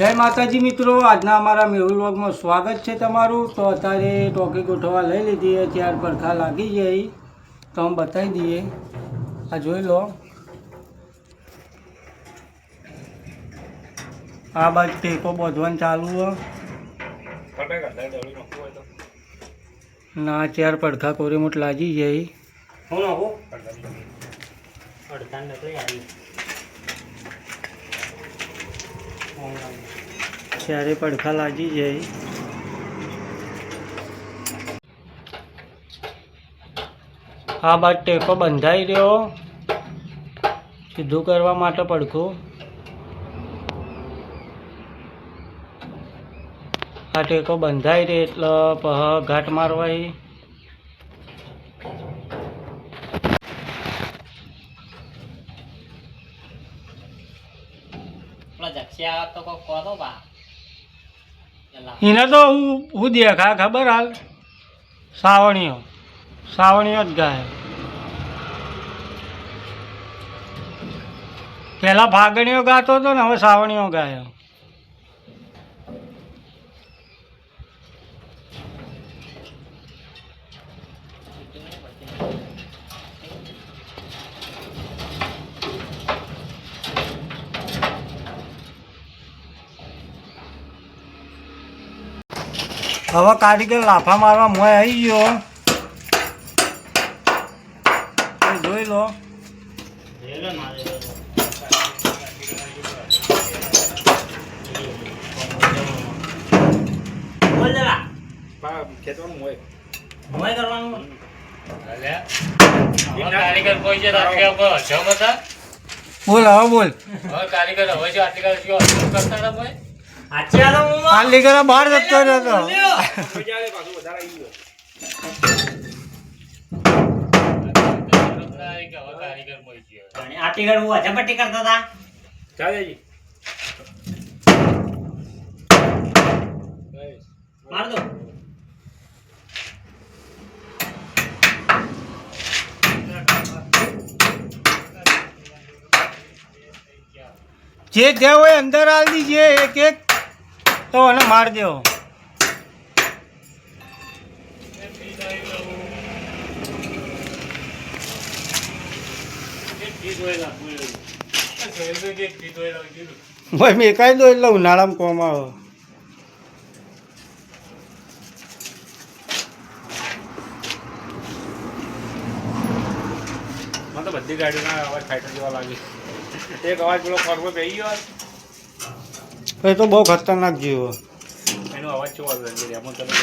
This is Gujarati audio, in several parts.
જય માતાજી મિત્રો, આજના અમારા મેહુલ વ્લોગમાં સ્વાગત છે તમારું। તો અત્યારે ટોકી ગોઠવવા લઈ લીધી, ત્યાર પડખા લાગી જાય તો અમે બતાવી દઈએ। આ જોઈ લો, આ બાજુ ટેકો બાંધવાનું ચાલુ ના, ચાર પડખા કોરેમોટ લાગી જાય। ચારે પડખા લાગી જાય। આ બાદ ટેકો બંધાઈ રહ્યો, સીધું કરવા માટે પડખું। આ ટેકો બંધાઈ રહ્યો એટલે ઘાટ મારવાય। એને તો હું દેખા ખબર હાલ સાવણીઓ જ ગાય। પેલા ફાગણીઓ ગાતો હતો ને, હવે સાવણીઓ ગાય। હવે કારીગર લાફા મારવા મોય આવી ગયો, જોઈ લો। બોલ હવે બોલ, કારીગર બહાર જતો રહ્યો। આટીગર હું ઝપટી કરતા હતા। માર દો। જે જે હોય અંદર આલ દીજે, એક એક તો એને માર દેવો। ભાઈ મેકાઈ દો એટલે ઉનાળામાં કોમ આવે। મને તો બધી ગાડીઓના અવાજ ફાઈટર જેવા લાગે। એક અવાજ પેલો ખરબો બેહી ગયો, એ તો બહુ ખતરનાક જીવો। એનો અવાજ કેવો આવે? એમાં તમે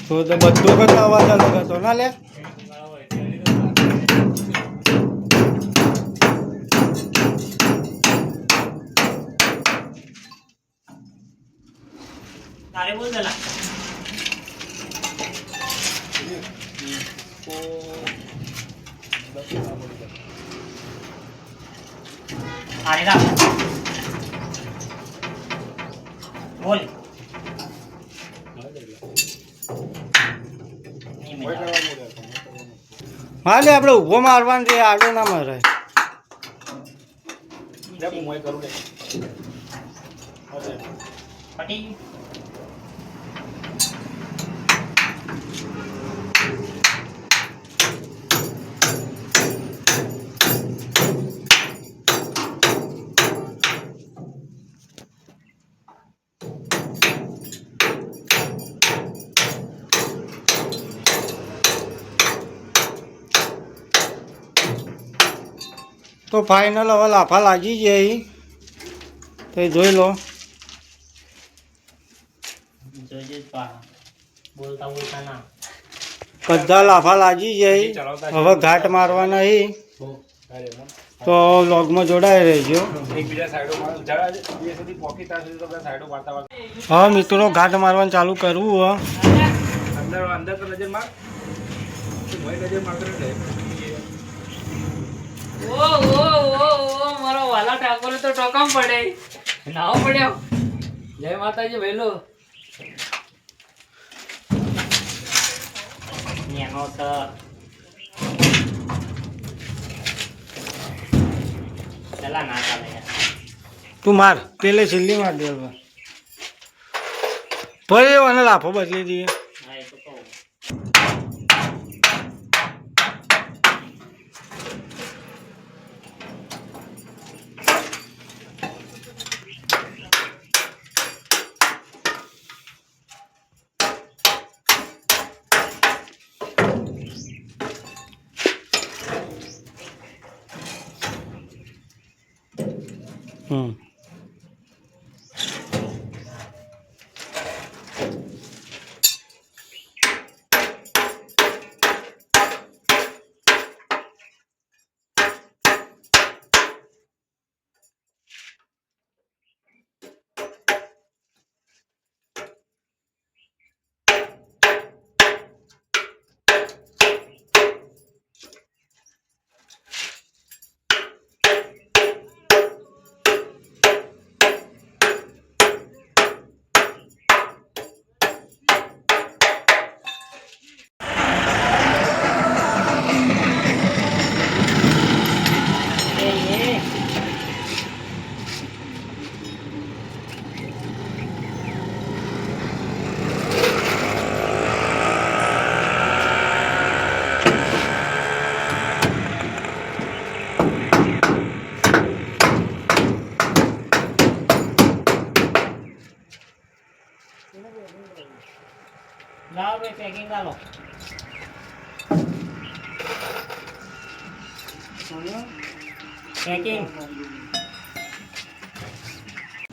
તો બધો કરતા અવાજ અલગ હતો ના લે। તારે બોલ દેલા। આરે રાખ બોલ। હા લે, આપણે ઊભો મારવાનું છે, આડો ના મારાય। પટી તો ફાઇનલ હવે લાફા લાગી જાય તો જોઈ લો। બોલતા બોલતા ના બધા લાફા લાગી જાય, હવે ઘાટ મારવા નહીં તો વ્લોગમાં જોડાઈ રહેજો। હા મિત્રો, ઘાટ મારવાનું ચાલુ કરવું હો। અંદર તો નજર માર, નજર મારતો ઓ મારો વાલા ઠાકોર તો ટોકમ પડે, નાવ પડ્યો। જય માતાજી વહેલો નેનો સર चला ना चले તું માર, પેલે છેલ્લી માર દે। તો એ અને લાફો બદલી દઈએ. હા એ તો કહું. હમ લાવો ભાઈ પેકિંગ લાવો. પેકિંગ.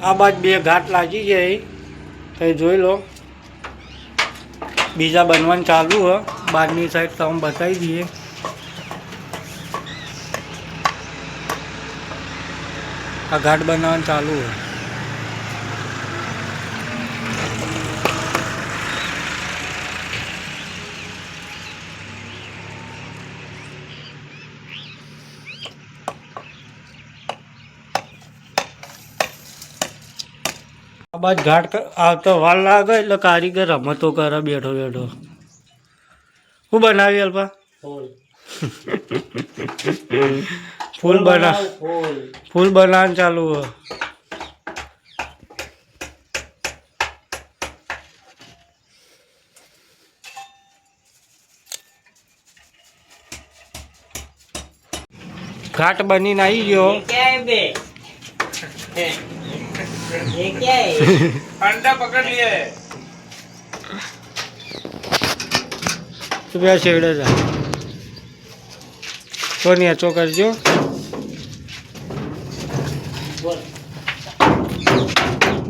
આ બાદ 2 ઘાટ લાગી જાય તો જોઈ લો. બીજા બનવાનું ચાલુ હ. બહારની સાઈડ તમે બતાવી દઈએ. આ ઘાટ બનાવવાનું ચાલુ હ. આ બાદ ઘાટ આવતો વાર લાગે એટલે કારીગર રમતો કરે બેઠો બેઠો. શું બનાવી અલ્પા? ફૂલ. ફૂલ બના ફૂલ. ફૂલ બનાવવાનું ચાલુ હ. ઘાટ બનીને આવી ગયો. क्या है बे? ये क्या है? अंडा पकड़ लिए. તો બે શેડે જા તો નેચો કરજો. बोल.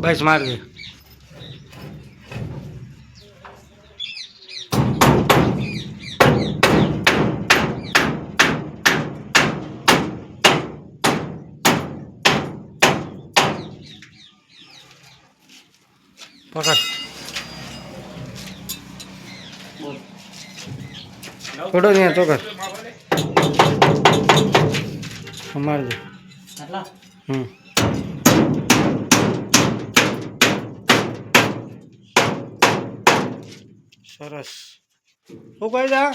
બસ માર દે. પકડ बोल. થોડો નેચો કર. માર દે. मतलब હમ સરસ. શું કહી દા?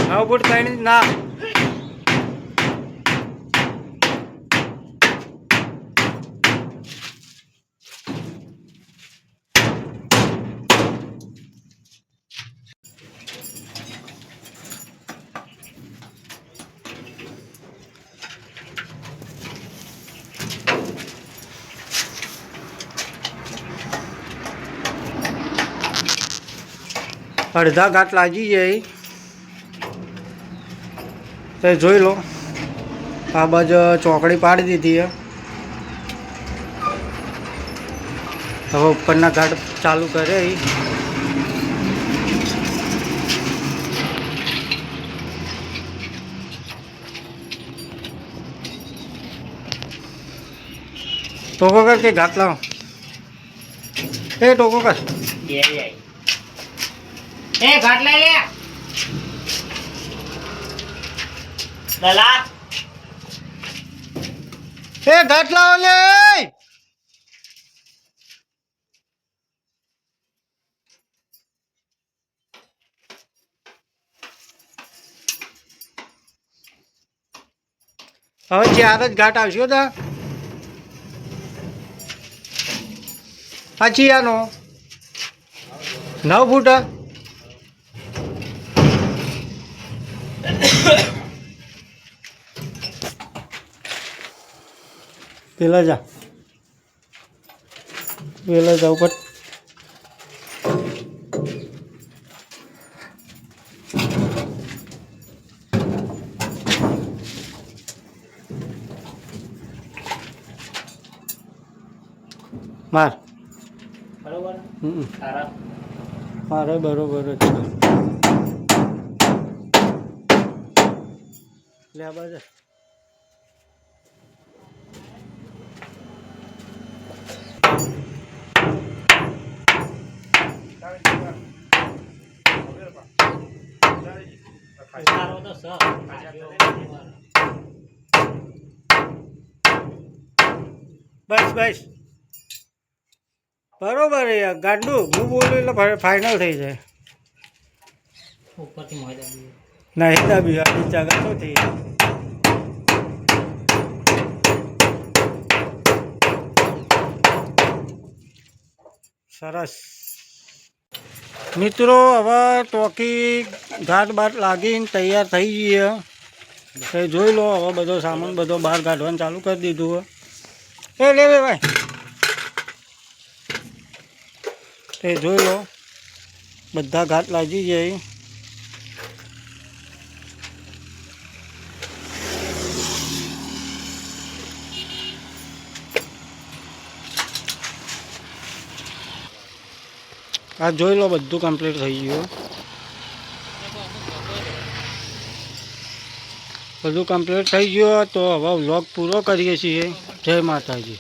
9 ફૂટ 3 ના. અડધા ઘાટ લાગી જાય તો જોઈ લો. આ બાજુ ચોકડી પાડી દીધી હવે ઉપરના ઘાટ ચાલુ કરે. ટોકો કર કે ઘાટ લાવો. એ ટોકો કર. ये ए घाट ले ले. दलाल. એ ઘાટ લાવો લે. હવે 4 જ ઘાટ આવશે. આ ચિયાનો 9 ફૂટ પેલા જા ઉપર માર બરોબર હમ સારા મારે બરોબર જ છે લે આ બાજુ સારો તો સ બસ બસ બરોબર યાર ગાંડું હું બોલું એટલે ફાઇનલ થઈ જાય ઉપરથી મોજા બી નહીં દાબી આપણી જગા તો થઈ સરસ મિત્રો હવે ટોકી ઘાટ બાટ લાગીને તૈયાર થઈ જઈએ એ જોઈ લો હવે બધો સામાન બધો બહાર કાઢવાનું ચાલુ કરી દીધું એ લે ભાઈ એ જોઈ લો બધા ઘાટ લાગી જાય આ જોઈ લો બધું કમ્પ્લીટ થઈ ગયું બધું કમ્પ્લીટ થઈ ગયું તો હવે વ્લોગ પૂરો કરીએ છીએ જય માતાજી